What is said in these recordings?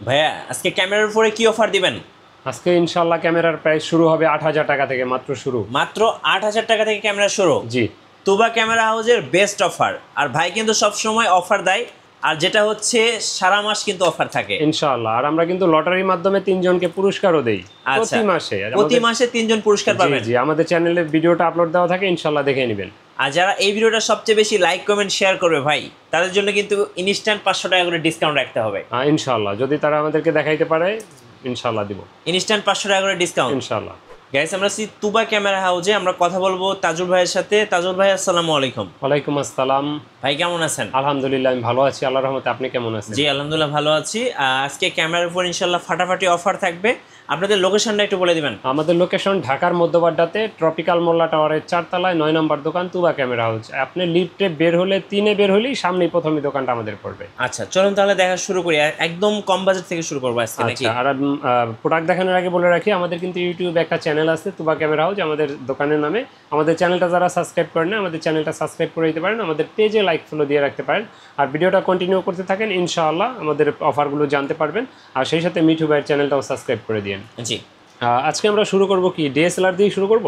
ভাইয়া আজকে ক্যামেরার উপরে কি অফার দিবেন? আজকে ইনশাল্লাহ ক্যামেরার প্রাইস শুরু হবে 8,000 টাকা থেকে, মাত্র শুরু। মাত্র 8,000 টাকা থেকে ক্যামেরা শুরু। জি তুবা ক্যামেরা হাউসের বেস্ট অফার। আর ভাই কিন্তু সব সময় অফার দেয়, আর যেটা হচ্ছে সারা মাস কিন্তু অফার থাকে ইনশাল্লাহ। আর আমরা কিন্তু লটারির মাধ্যমে 3 জনকে পুরস্কারও দেই আচ্ছা, প্রতি মাসে। প্রতি মাসে 3 জন পুরস্কার জি পাবেন। জি, আমাদের চ্যানেলে ভিডিওটা আপলোড দেওয়া থাকে, ইনশাল্লাহ দেখে নেবেন। আর যারা এই ভিডিওটা সবচেয়ে বেশি লাইক কমেন্ট শেয়ার করবে ভাই, তাদের জন্য কিন্তু ইনস্ট্যান্ট 500 টাকা করে ডিসকাউন্ট রাখতে হবে। ইনশাল্লাহ, যদি তারা আমাদেরকে দেখাইতে পারে ইনশাল্লাহ দিব। ইনস্ট্যান্ট 500 টাকা করে ডিসকাউন্ট ইনশাল্লাহ। গাইস, আমরা আছি তুবা ক্যামেরা হাউসে। আমরা কথা বলবো তাজুল ভাইয়ের সাথে। তাজুল ভাই, আসসালামু আলাইকুম। ওয়ালাইকুম আসসালাম। ভাই কেমন আছেন? আলহামদুলিল্লাহ, আমি ভালো আছি আল্লাহর রহমতে। আপনি কেমন আছেন? জি আলহামদুলিল্লাহ ভালো আছি। আজকে ক্যামেরার উপর ইনশাল্লাহ ফাটাফাটি অফার থাকবে। আপনাদের লোকেশনটা একটু বলে দিবেন। আমাদের লোকেশন ঢাকার মধ্যবাড্ডাতে ট্রপিক্যাল মোল্লা টাওয়ারের 4 তলায় 9 নম্বর দোকান, তুবা ক্যামেরা হাউস। আপনি লিফটে বের হলে 3-এ বের হলেই সামনেই প্রথমে দোকানটা আমাদের পড়বে। আচ্ছা, চলুন তাহলে দেখা শুরু করি। একদম কম বাজেট থেকে শুরু করবো আজকে নাকি? আচ্ছা, আর প্রোডাক্ট দেখানোর আগে বলে রাখি, আমাদের কিন্তু ইউটিউবে একটা চ্যানেল আছে তুবা ক্যামেরা হাউস আমাদের দোকানের নামে। আমাদের চ্যানেলটা যারা সাবস্ক্রাইব করেন না, আমাদের চ্যানেলটা সাবস্ক্রাইব করে দিতে পারেন। আমাদের পেজে লাইক ফলো দিয়ে রাখতে পারেন। আর ভিডিওটা কন্টিনিউ করতে থাকেন, ইনশাআল্লাহ আমাদের অফারগুলো জানতে পারবেন। আর সেই সাথে মিঠু ভাইয়ের চ্যানেলটাও সাবস্ক্রাইব করে দিন। জি। আজকে আমরা শুরু করব কি, ডিএসএলআর দিয়ে শুরু করব।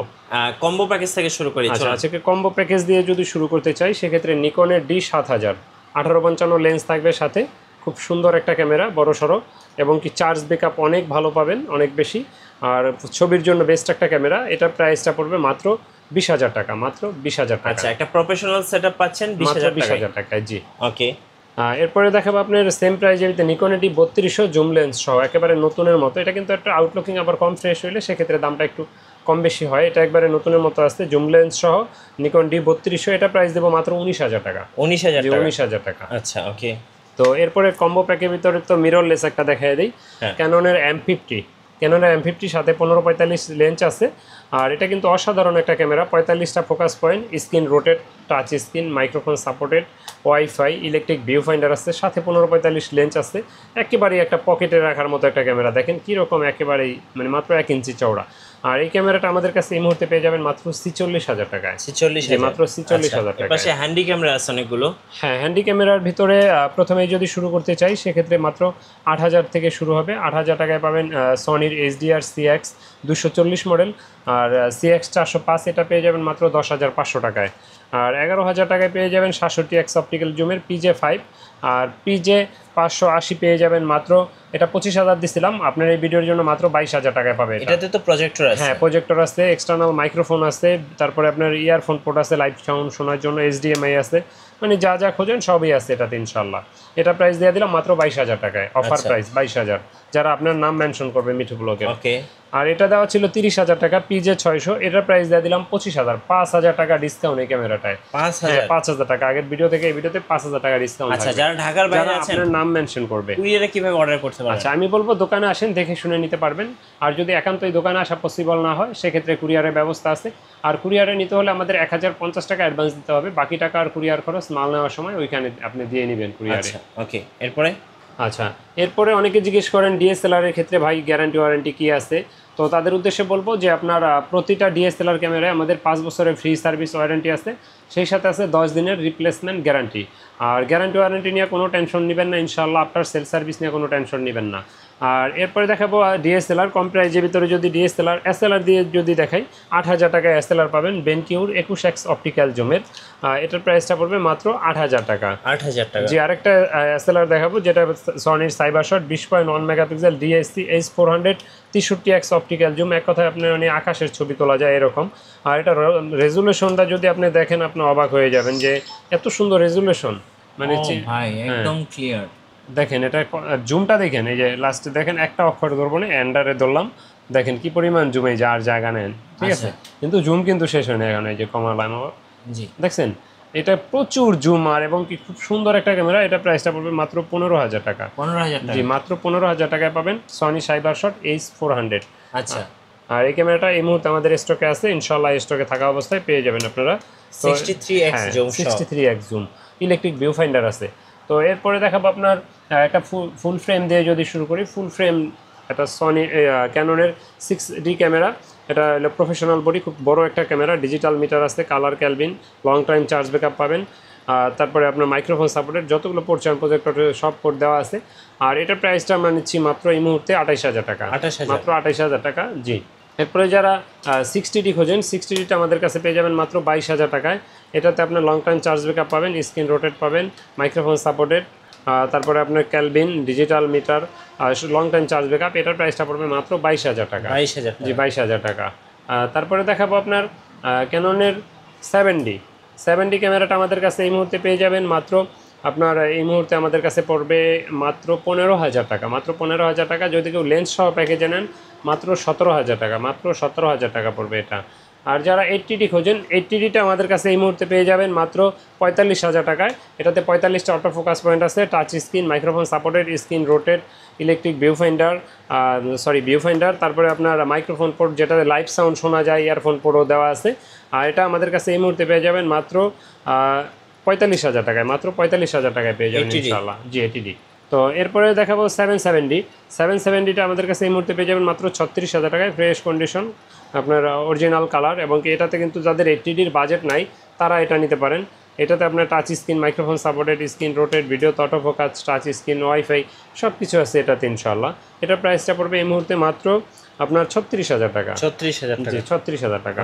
কম্বো প্যাকেজ থেকে শুরু করি। আচ্ছা, আজকে কম্বো প্যাকেজ দিয়ে যদি শুরু করতে চাই, সেক্ষেত্রে নিকনের D7000 1855 লেন্স থাকবে সাথে। খুব সুন্দর একটা ক্যামেরা, বড় সড়ো, এবং কি চার্জ ব্যাকআপ অনেক ভালো পাবেন, অনেক বেশি। আর ছবির জন্য বেস্ট একটা ক্যামেরা। এটার প্রাইসটা পড়বে মাত্র 20,000 টাকা, মাত্র 20,000 টাকা। আচ্ছা, একটা প্রফেশনাল সেটআপ পাচ্ছেন 20,000 টাকায়। জি। ওকে। এরপরে দেখাবো আপনার সেম প্রাইজের নিকন D3200 জুম লেন্স সহ, একেবারে নতুনের মতো। এটা কিন্তু একটা আউটলুকিং আবার কম ফ্রেশ হইলে সেক্ষেত্রে দামটা একটু কম বেশি হয়। এটা একবারে নতুনের মতো আসছে, জুম লেন্স সহ নিকন D3200। এটা প্রাইস দেবো মাত্র 19,000 টাকা। 19,000 টাকা। 19,000 টাকা। আচ্ছা, ওকে। তো এরপরে কম্বো প্যাকের ভিতরে তো মিররলেস একটা দেখাই দিই। হ্যাঁ। ক্যাননের M50, ক্যাননের M50 সাথে 1545 লেন্স আছে। আর এটা কিন্তু অসাধারণ একটা ক্যামেরা। 45টা focus point, screen rotate, touch screen, microphone supported, wifi, electric view finder আছে, সাথে 1545 লেন্স আছে। একেবারেই একটা পকেটে রাখার মতো একটা ক্যামেরা। দেখেন কীরকম, একেবারেই মানে মাত্র 1 ইঞ্চি চওড়া। আর এই ক্যামেরাটা আমাদের কাছে এই মুহূর্তে পেয়ে যাবেন মাত্র 46,000 টাকায়। 46,000 মাত্র 46,000 টাকা। পাশে হ্যান্ডি ক্যামেরা আছে অনেকগুলো। হ্যাঁ, হ্যান্ডি ক্যামেরার ভিতরে প্রথমেই যদি শুরু করতে চাই, সেক্ষেত্রে মাত্র 8,000 থেকে শুরু হবে। 8,000 টাকায় পাবেন সনির HDR CX 240 মডেল। আর CX 405 এটা পেয়ে যাবেন মাত্র 10,500 টাকায়। আর 11,000 টাকায় পেয়ে যাবেন 67x অপটিক্যাল জুমের PJ5। আর PJ580 পেয়ে যাবেন মাত্র, এটা 25,000 দিছিলাম, আপনার এই ভিডিওর জন্য মাত্র 22,000 টাকায় পাবে। এটাতে তো প্রজেক্টর আছে। হ্যাঁ, প্রজেক্টর আছে, এক্সটার্নাল মাইক্রোফোন আছে, তারপরে আপনার ইয়ারফোন পোর্ট আছে, লাইভ সাউন্ড শোনার জন্য HDMI আছে, মানে যা যা খোঁজেন সবই আছে এটাতে ইনশাল্লাহ। এটা প্রাইস দিয়ে দিলাম মাত্র 22,000 টাকায়, অফার প্রাইস 22,000, যারা আপনার নাম মেনশন করবে মিঠু ব্লগে। ওকে। আর এটা দেওয়া ছিল 30,000 টাকা, PJ600। এটার প্রাইস দিয়ে দিলাম 25,000, 5,000 টাকা ডিসকাউন্ট এই ক্যামেরাটায়। 5,000? 5,000 টাকা, আগের ভিডিও থেকে এই ভিডিওতে 5,000 টাকা ডিসকাউন্ট। আচ্ছা, যারা ঢাকার বাইরে আছেন আপনার নাম মেনশন করবে। কুরিয়ারে কিভাবে অর্ডার করতে পারেন? আচ্ছা, আমি বলবো দোকানে আসেন, দেখে শুনে নিতে পারবেন। আর যদি একান্তই দোকানে আসা পসিবল না হয়, সেক্ষেত্রে কুরিয়ারের ব্যবস্থা আছে। আর কুরিয়ারে নিতে হলে আমাদের 1,050 টাকা অ্যাডভান্স দিতে হবে। বাকি টাকা আর কুরিয়ার খরচ মাল নেওয়ার সময় ওইখানে আপনি দিয়ে নেবেন কুরিয়ারে। ওকে, এরপরে? আচ্ছা, এরপরে অনেকে জিজ্ঞেস করেন DSLR এর ক্ষেত্রে ভাই গ্যারান্টি ওয়ারেন্টি কী আছে। তো তাদের উদ্দেশ্যে বলবো যে আপনার প্রতিটা DSLR ক্যামেরায় আমাদের 5 বছরের ফ্রি সার্ভিস ওয়ারেন্টি আছে, সেই সাথে আছে 10 দিনের রিপ্লেসমেন্ট গ্যারান্টি। আর গ্যারান্টি ওয়ারেন্টি নিয়ে কোনো টেনশন নেবেন না ইনশাআল্লাহ, আপনার সেল সার্ভিস নিয়ে কোনো টেনশন নেবেন না। আর এরপরে দেখাবো DSLR কম প্রাইজের ভিতরে। যদি DSLR SLR দিয়ে যদি দেখাই, 8,000 টাকায় SLR পাবেন বেনকিউর 21x অপটিক্যাল জুমের। এটার প্রাইসটা পড়বে মাত্র 8,000 টাকা। 8,000 টাকা। জি, আরেকটা SLR দেখাবো, যেটা সনির সাইবারশট 20.1 megapixel DSC H400 63x optical zoom. এক কথায় আপনার মানে আকাশের ছবি তোলা যায় এরকম। আর এটা রেজুলেশনটা যদি আপনি দেখেন, আপনি অবাক হয়ে যাবেন যে এত সুন্দর রেজুলেশন, মানে ভাই একদম ক্লিয়ার। দেখেন এটা জুমটা দেখেন, এই যে লাস্টে দেখেন একটা অক্ষর ধরবো না, এন্ডারে ধরলাম, দেখেন কি পরিমাণ জুমে যার জায়গা নেন, ঠিক আছে। কিন্তু জুম কিন্তু শেষ হয় না এখন, এই যে কমালাম আবার, জি দেখছেন এটা প্রচুর জুম। আর এবং কি খুব সুন্দর একটা ক্যামেরা। এটা প্রাইসটা পড়বে মাত্র 15,000 টাকা। 15,000 টাকা? জি, মাত্র 15,000 টাকায় পাবেন সনি সাইবারশট H400। আচ্ছা। আর এই ক্যামেরাটা এই মুহূর্তে আমাদের স্টকে আছে, ইনশাআল্লাহ স্টকে থাকা অবস্থায় পেয়ে যাবেন আপনারা। 63x zoom, 63x zoom, electric view finder আছে। তো এরপরে দেখাবো আপনার একটা ফুল ফ্রেম দিয়ে যদি শুরু করি। ফুল ফ্রেম একটা সনি ক্যাননের 6D ক্যামেরা। এটা হলো প্রফেশনাল বডি, খুব বড় একটা ক্যামেরা, ডিজিটাল মিটার আছে, colour kelvin, long time charge backup পাবেন। তারপরে আপনার মাইক্রোফোন সাপোর্টেড যতগুলো পোর্ট চান প্রজেক্টর সব পোর্ট দেওয়া আছে। আর এটার প্রাইসটা আমরা নিচ্ছি মাত্র এই মুহূর্তে 28,000 টাকা, 28,000 মাত্র 28,000 টাকা। জি, এরপরে যারা 60D খোঁজেন 60Dটা আমাদের কাছে পেয়ে যাবেন মাত্র 22,000 টাকায়। এটাতে আপনার লং টাইম চার্জ ব্যাকআপ পাবেন, স্ক্রিন রোটেট পাবেন, মাইক্রোফোন সাপোর্টেড, তারপরে আপনার kelvin digital meter, long time charge backup. এটার প্রাইসটা পড়বে মাত্র 22,000 টাকা। 22,000 জি, 22,000 টাকা। তারপরে দেখাবো আপনার ক্যাননের 7D ক্যামেরাটা আমাদের কাছে এই মুহূর্তে পেয়ে যাবেন মাত্র আপনার এই মুহূর্তে আমাদের কাছে পড়বে মাত্র 15,000 টাকা, মাত্র 15,000 টাকা। যদি কেউ লেন্স সহ প্যাকেজে নেন মাত্র 17,000 টাকা, মাত্র 17,000 টাকা পড়বে এটা। আর যারা 80D খোঁজেন 80Dটা আমাদের কাছে এই মুহূর্তে পেয়ে যাবেন মাত্র 45,000 টাকায়। এটাতে 45টা অটো ফোকাস পয়েন্ট আছে, touch screen, microphone supported, screen rotate, electric view finder, তারপরে আপনার মাইক্রোফোন পোর্ট যেটাতে লাইভ সাউন্ড শোনা যায়, ইয়ারফোন পোর্টও দেওয়া আছে। আর এটা আমাদের কাছে এই মুহূর্তে পেয়ে যাবেন মাত্র 45,000 টাকায়, মাত্র 45,000 টাকায় পেয়ে যাবেন ইনশাআল্লাহ। জি, 80D। তো এরপরে দেখাবো 770টা আমাদের কাছে এই মুহূর্তে পেয়ে যাবেন মাত্র 36,000 টাকায়, ফ্রেশ কন্ডিশন, আপনার অরিজিনাল কালার। এবং এটাতে কিন্তু যাদের 80Dর বাজেট নাই তারা এটা নিতে পারেন। এটাতে আপনার touch screen, microphone supported, screen rotate, video auto focus, touch screen, wifi সব কিছু আছে এটাতে ইনশাআল্লাহ। এটার প্রাইসটা পড়বে এই মুহূর্তে মাত্র আপনার 36,000 টাকা। 36,000 টাকা। জি, 36,000 টাকা।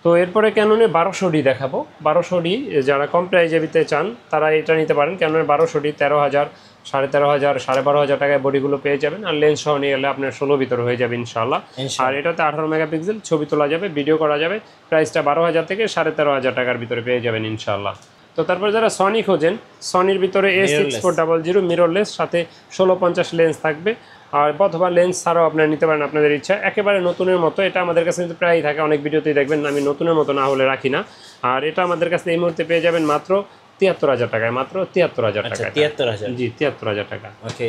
তো এরপরে ক্যাননে 1200D দেখাবো। 1200D যারা কম প্রাইজে নিতে চান তারা এটা নিতে পারেন। ক্যাননের 1200D 13,000, 13,500, 12,500 টাকায় বডিগুলো পেয়ে যাবেন। আর লেন্স সহ নিয়ে গেলে আপনার 16 ভিতরে হয়ে যাবে ইনশাআল্লাহ। আর এটাতে 18 মেগাপিক্সেল, ছবি তোলা যাবে, ভিডিও করা যাবে। প্রাইসটা 12,000 থেকে 13,500 টাকার ভিতরে পেয়ে যাবেন ইনশাআল্লাহ। তো তারপর যারা সনি খোঁজেন, সনির ভিতরে A6400 মিররলেস, সাথে 1650 লেন্স থাকবে। আর অথবা লেন্স ছাড়াও আপনারা নিতে পারেন আপনাদের ইচ্ছা। একেবারে নতুনের মতো, এটা আমাদের কাছে কিন্তু প্রায়ই থাকে, অনেক ভিডিওতেই দেখবেন আমি নতুনের মতো না হলে রাখি না। আর এটা আমাদের কাছে এই মুহূর্তে পেয়ে যাবেন মাত্র 73,000 টাকায়, মাত্র 73,000 টাকা। 73,000। জি, 73,000 টাকা। ওকে।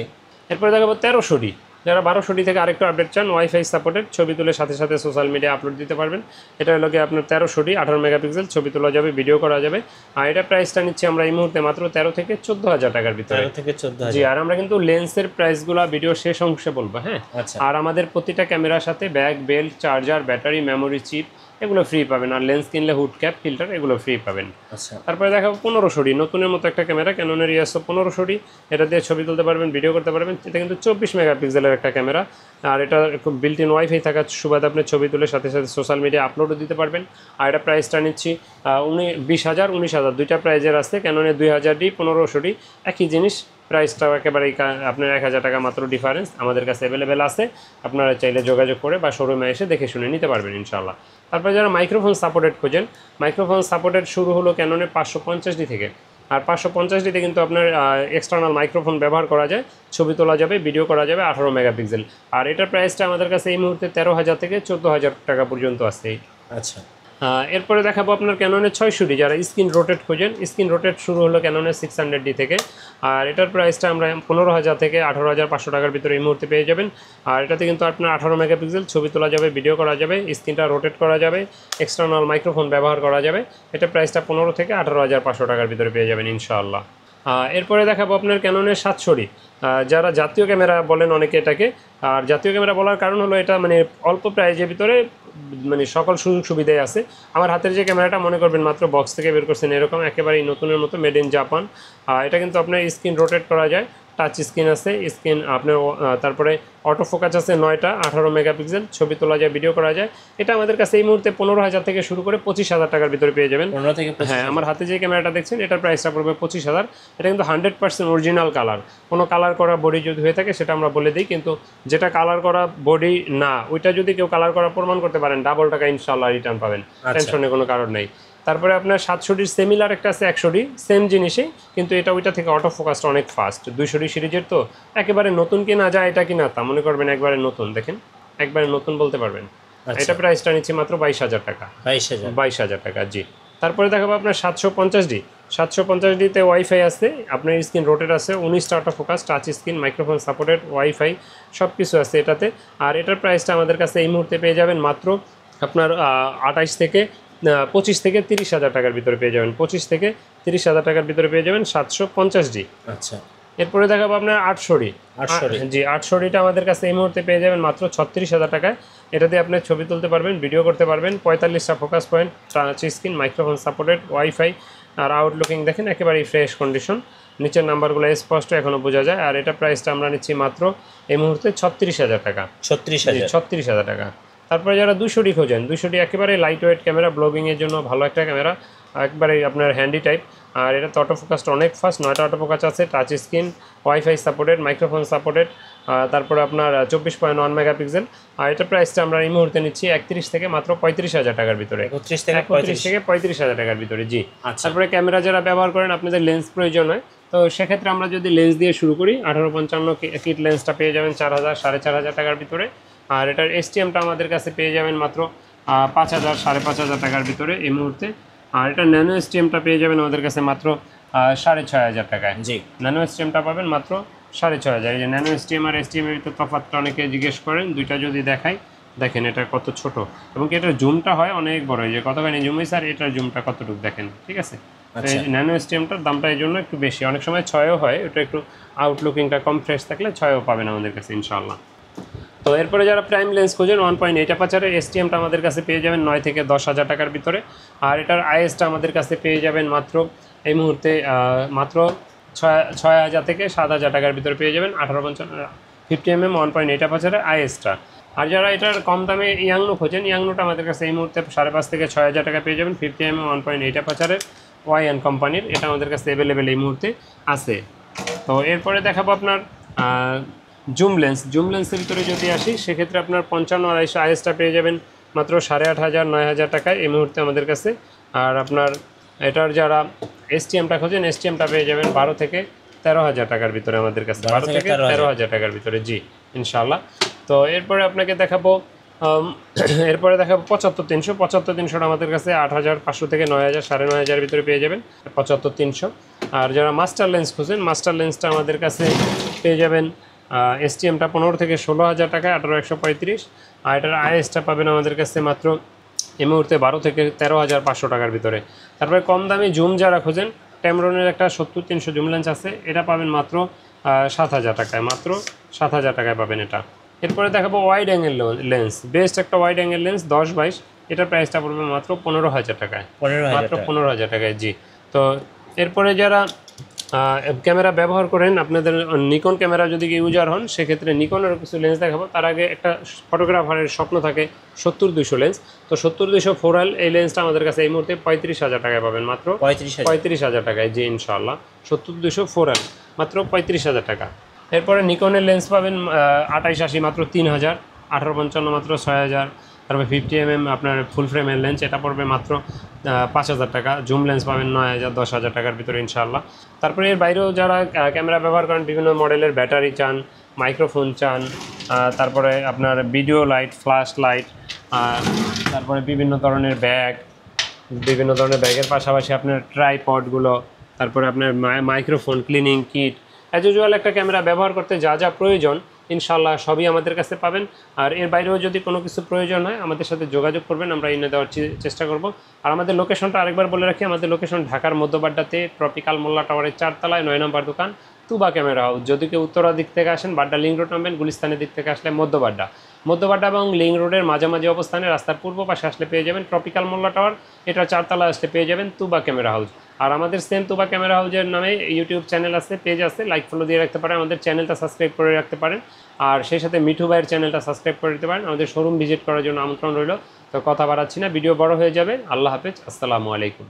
এরপরে দেখাবো 1300D। যারা 1200D থেকে আরেকটু আপডেট চান, ওয়াইফাই সাপোর্টেড, ছবি তুলে সাথে সাথে সোশ্যাল মিডিয়া আপলোড দিতে পারবেন। এটা হলো কি আপনার 1300D, 18 মেগাপিক্সেল, ছবি তোলা যাবে, ভিডিও করা যাবে। আর এটা প্রাইসটা নিচ্ছি আমরা এই মুহূর্তে মাত্র 13 থেকে 14,000 টাকার ভিতরে। 13 থেকে 14,000। জি, আর আমরা কিন্তু লেন্সের প্রাইসগুলো ভিডিও শেষ অংশে বলবো। হ্যাঁ, আর আমাদের প্রতিটা ক্যামেরার সাথে bag, belt, charger, battery, memory chip এগুলো ফ্রি পাবেন। আর লেন্স কিনলে হুড ক্যাপ, ফিল্টার এগুলো ফ্রি পাবেন। আচ্ছা। তারপরে দেখাবো 1500D, নতুনের মতো একটা ক্যামেরা, ক্যাননের ISO 1500D। এটা দিয়ে ছবি তুলতে পারবেন, ভিডিও করতে পারবেন। এটা কিন্তু 24 মেগাপিক্সেলের একটা ক্যামেরা। আর এটা বিল্ট ইন ওয়াইফাই থাকার সুবাদে আপনি ছবি তুলে সাথে সাথে সোশ্যাল মিডিয়া আপলোডও দিতে পারবেন। আর এটা প্রাইসটা নিচ্ছি 20,000, 19,000, দুইটা প্রাইজের আছে। ক্যাননের 2000D, 1500D একই জিনিস, প্রাইসটাও একেবারেই আপনার 1,000 টাকা মাত্র ডিফারেন্স। আমাদের কাছে অ্যাভেলেবেল আছে, আপনারা চাইলে যোগাযোগ করে বা শোরুমে এসে দেখে শুনে নিতে পারবেন ইনশাআল্লাহ। তারপরে যারা মাইক্রোফোন সাপোর্টেড খোঁজেন, মাইক্রোফোন সাপোর্টেড শুরু হলো ক্যাননের 550D থেকে। আর 550Dতে কিন্তু আপনার এক্সটার্নাল মাইক্রোফোন ব্যবহার করা যায়, ছবি তোলা যাবে, ভিডিও করা যাবে, 18 মেগাপিক্সেল। আর এটার প্রাইসটা আমাদের কাছে এই মুহূর্তে 13,000 থেকে 14,000 টাকা পর্যন্ত আছে। আচ্ছা। এরপরে দেখাবো আপনার ক্যাননের 600D। যারা স্ক্রিন রোটেট খোঁজেন, স্ক্রিন রোটেট শুরু হলো ক্যাননের 600D থেকে। আর এটার প্রাইসটা আমরা 15,000 থেকে 18,500 টাকার ভিতরে এই মুহূর্তে পেয়ে যাবেন। আর এটাতে কিন্তু আপনার 18 মেগাপিক্সেল, ছবি তোলা যাবে, ভিডিও করা যাবে, স্ক্রিনটা রোটেট করা যাবে, এক্সটার্নাল মাইক্রোফোন ব্যবহার করা যাবে। এটা প্রাইসটা 15 থেকে 18,500 টাকার ভিতরে পেয়ে যাবেন ইনশাআল্লাহ। এরপরে দেখাবো আপনার ক্যাননের 700D। যারা জাতীয় ক্যামেরা বলেন অনেকে এটাকে। আর জাতীয় ক্যামেরা বলার কারণ হলো এটা মানে অল্প প্রাইজের ভিতরে মানে সকল সুযোগ সুবিধাই আছে। আমার হাতের যে ক্যামেরাটা মনে করবেন মাত্র বক্স থেকে বের করছেন এরকম, একেবারেই নতুনের মতো, মেড ইন জাপান। এটা কিন্তু আপনার স্ক্রিন রোটেট করা যায়, টাচ স্ক্রিন আছে, স্ক্রিন আপনার তারপরে অটো ফোকাস আছে 9টা, 18 মেগাপিক্সেল, ছবি তোলা যায়, ভিডিও করা যায়। এটা আমাদের কাছে এই মুহূর্তে 15,000 থেকে শুরু করে 25,000 টাকার ভিতরে পেয়ে যাবেন। 15 থেকে 25। হ্যাঁ, আমার হাতে যে ক্যামেরাটা দেখছেন এটার প্রাইসটা পড়বে 25,000। এটা কিন্তু 100% অরিজিনাল কালার। কোনো কালার করা বডি যদি হয়ে থাকে সেটা আমরা বলে দিই, কিন্তু যেটা কালার করা বডি না ওইটা যদি কেউ কালার করা প্রমাণ করতে পারেন ডাবল টাকা ইনশাআল্লাহ রিটার্ন পাবেন, টেনশনের কোনো কারণ নেই। তারপরে আপনার 700Dর সিমিলার একটা আছে 100D, সেম জিনিসই, কিন্তু এটা ওইটা থেকে অটো ফোকাসটা অনেক ফাস্ট। 200D সিরিজের তো একেবারে নতুন কিনা যায় এটা কিনা তা মনে করবেন একবারে নতুন, দেখেন একবারে নতুন বলতে পারবেন। এটা প্রাইসটা নিচ্ছে মাত্র 22,000 টাকা। 22,000 টাকা। জি। তারপরে দেখাবো আপনার 750D। 750Dতে ওয়াইফাই আছে, আপনার স্ক্রিন রোটেট আছে, 19টা auto focus, touch screen, microphone supported, wifi সব কিছু আছে এটাতে। আর এটার প্রাইসটা আমাদের কাছে এই মুহূর্তে পেয়ে যাবেন মাত্র আপনার 25 থেকে 30,000 টাকার ভিতরে পেয়ে যাবেন। 25 থেকে 30,000 টাকার ভিতরে পেয়ে যাবেন 750D। আচ্ছা। এরপরে দেখাবো আপনার 800D। জি, 800Dটা আমাদের কাছে এই মুহূর্তে পেয়ে যাবেন মাত্র 36,000 টাকায়। এটাতে আপনি ছবি তুলতে পারবেন, ভিডিও করতে পারবেন, 45টা focus point, touch screen, microphone supported, wifi, আর আউটলুকিং দেখেন একেবারেই ফ্রেশ কন্ডিশন, নিচের নাম্বারগুলো স্পষ্ট এখনও বোঝা যায়। আর এটা প্রাইসটা আমরা নিচ্ছি মাত্র এই মুহূর্তে 36,000 টাকা। 36,000। 36,000 টাকা। তারপরে যারা 200D খোঁজেন, 200D একেবারে লাইট ওয়েট ক্যামেরা, ব্লগিংয়ের জন্য ভালো একটা ক্যামেরা, একবারে আপনার হ্যান্ডি টাইপ। আর এটা তো অটোফোকাসটা অনেক ফাস্ট, 9টা অটোফোকাস আছে, touch screen, wifi supported, microphone supported. তারপরে আপনার 24.1 মেগাপিক্সেল। আর এটা প্রাইসটা আমরা এই মুহূর্তে নিচ্ছি 31 থেকে মাত্র 35,000 টাকার ভিতরে। 31 থেকে 35,000 টাকার ভিতরে, জি। আচ্ছা। তারপরে ক্যামেরা যারা ব্যবহার করেন, আপনাদের লেন্স প্রয়োজন হয়, তো সেক্ষেত্রে আমরা যদি লেন্স দিয়ে শুরু করি, 1855 কিট লেন্সটা পেয়ে যাবেন 4,000 4,500 টাকার ভিতরে। আর এটার এসটিএমটা আমাদের কাছে পেয়ে যাবেন মাত্র 5,000 5,500 টাকার ভিতরে এই মুহূর্তে। আর এটা ন্যানো এসটিএমটা পেয়ে যাবেন আমাদের কাছে মাত্র 6,500 টাকায়। জি। ন্যানো এসটিএমটা পাবেন মাত্র 6,500। এই যে ন্যানো এসটিএম আর এসটিএমের ভিতরে তফাৎটা অনেকে জিজ্ঞেস করেন, দুইটা যদি দেখাই, দেখেন এটা কত ছোট, এবং কি এটার জুমটা হয় অনেক বড়। এই যে কতখানি জুম হয়েছে আর এটার জুমটা কতটুকু দেখেন, ঠিক আছে। ন্যানো এসটিএমটার দামটা এই জন্য একটু বেশি, অনেক সময় 6ও হয়, ওটা একটু আউটলুকিংটা কম ফ্রেশ থাকলে 6ও পাবেন আমাদের কাছে ইনশাআল্লাহ। তো এরপরে যারা প্রাইম লেন্স খোঁজেন, 1.8 অ্যাপারচারের এসটিএমটা আমাদের কাছে পেয়ে যাবেন 9 থেকে 10,000 টাকার ভিতরে। আর এটার আইএসটা আমাদের কাছে পেয়ে যাবেন মাত্র এই মুহূর্তে মাত্র 6,000 থেকে 7,000 টাকার ভিতরে পেয়ে যাবেন 50mm 1.8 অ্যাপারচারের আইএসটা। আর যারা এটার কম দামে ইয়াংনো খোঁজেন, ইয়াংনোটা আমাদের কাছে এই মুহূর্তে 5.5 থেকে 6,000 টাকা পেয়ে যাবেন 50mm 1.8 অ্যাপারচারের ওয়াইএন কোম্পানির। এটা আমাদের কাছে অ্যাভেলেবেল এই মুহূর্তে আছে। তো এরপরে দেখাবো আপনার জুম লেন্স। জুম লেন্সের ভিতরে যদি আসি, সেক্ষেত্রে আপনার 55-250 আইএসটা পেয়ে যাবেন মাত্র 8,500 9,000 টাকায় এই মুহূর্তে আমাদের কাছে। আর আপনার এটার যারা এসটিএমটা খোঁজেন, এসটিএমটা পেয়ে যাবেন 12 থেকে 13,000 টাকার ভিতরে আমাদের কাছে, 12 থেকে 13,000 টাকার ভিতরে, জি ইনশাআল্লাহ। তো এরপরে আপনাকে দেখাবো 75-300 আমাদের কাছে 8,500 থেকে 9,000 9,500 ভিতরে পেয়ে যাবেন 75-300। আর যারা মাস্টার লেন্স খুঁজেন, মাস্টার লেন্সটা আমাদের কাছে পেয়ে যাবেন এসটিএমটা 15 থেকে 16,000 টাকায় 18,135। আর এটার আইএসটা পাবেন আমাদের কাছে মাত্র এই মুহূর্তে 12 থেকে 13,500 টাকার ভিতরে। তারপরে কম দামি জুম যারা খোঁজেন, ট্যামরনের একটা 70-300 জুম লেন্স আছে, এটা পাবেন মাত্র 7,000 টাকায়, মাত্র 7,000 টাকায় পাবেন এটা। এরপরে দেখাবো ওয়াইড অ্যাঙ্গেল লেন্স, বেস্ট একটা ওয়াইড অ্যাঙ্গেল লেন্স 10-22, এটার প্রাইসটা পড়বে মাত্র 15,000 টাকায়, মাত্র 15,000 টাকায়, জি। তো এরপরে যারা ক্যামেরা ব্যবহার করেন, আপনাদের নিকন ক্যামেরা যদি ইউজার হন, সেক্ষেত্রে নিকনের কিছু লেন্স দেখাবো। তার আগে একটা ফটোগ্রাফারের স্বপ্ন থাকে 70-200 লেন্স। তো 70-200 4L এই লেন্সটা আমাদের কাছে এই মুহূর্তে 35,000 টাকায় পাবেন, মাত্র 35,000 টাকায়, জি ইনশাআল্লাহ। 70-200 4L মাত্র 35,000 টাকা। এরপরে নিকনের লেন্স পাবেন 28-80 মাত্র 3,000, 18-55 মাত্র 6,000। তারপরে 50mm আপনার ফুল ফ্রেমের লেন্স, এটা পড়বে মাত্র 5,000 টাকা। জুম লেন্স পাবেন 9,000 10,000 টাকার ভিতরে ইনশাআল্লাহ। তারপরে এর বাইরেও যারা ক্যামেরা ব্যবহার করেন, বিভিন্ন মডেলের ব্যাটারি চান, মাইক্রোফোন চান, তারপরে আপনার ভিডিও লাইট, ফ্ল্যাশ লাইট, তারপরে বিভিন্ন ধরনের ব্যাগের পাশাপাশি আপনার ট্রাইপডগুলো, তারপরে আপনার microphone, cleaning kit, as usual একটা ক্যামেরা ব্যবহার করতে যা যা প্রয়োজন ইনশাআল্লাহ সবই আমাদের কাছে পাবেন। আর এর বাইরেও যদি কোনো কিছু প্রয়োজন হয়, আমাদের সাথে যোগাযোগ করবেন, আমরা এনে দেওয়ার চেষ্টা করব। আর আমাদের লোকেশনটা আরেকবার বলে রাখি, আমাদের লোকেশন ঢাকার মধ্যবাড্ডাতে ট্রপিক্যাল মোল্লা টাওয়ারের 4 তলায় 9 নম্বর দোকান, তুবা ক্যামেরা হাউস। যদি কেউ উত্তরা দিক থেকে আসেন, বাড্ডা লিঙ্ক রোড নামবেন, গুলিস্তানের দিক থেকে আসলে মধ্যবাড্ডা এবং লিঙ্ক রোডের মাঝামাঝি অবস্থানে রাস্তার পূর্ব পাশে আসলে পেয়ে যাবেন ট্রপিক্যাল মোল্লা টাওয়ার, এটা 4 তলা আসলে পেয়ে যাবেন তুবা ক্যামেরা হাউস। আর আমাদের সেম তুবা ক্যামেরা হাউসের নামে ইউটিউব চ্যানেল আছে, পেজ আছে, লাইক ফলো দিয়ে রাখতে পারেন, আমাদের চ্যানেলটা সাবস্ক্রাইব করে রাখতে পারেন। আর সেই সাথে মিঠু ভাইয়ের চ্যানেলটা সাবস্ক্রাইব করে দিতে পারেন। আমাদের শোরুম ভিজিট করার জন্য আমন্ত্রণ রইল। তো কথা বাড়াচ্ছি না, ভিডিও বড় হয়ে যাবে। আল্লাহ হাফেজ, আসসালামু আলাইকুম।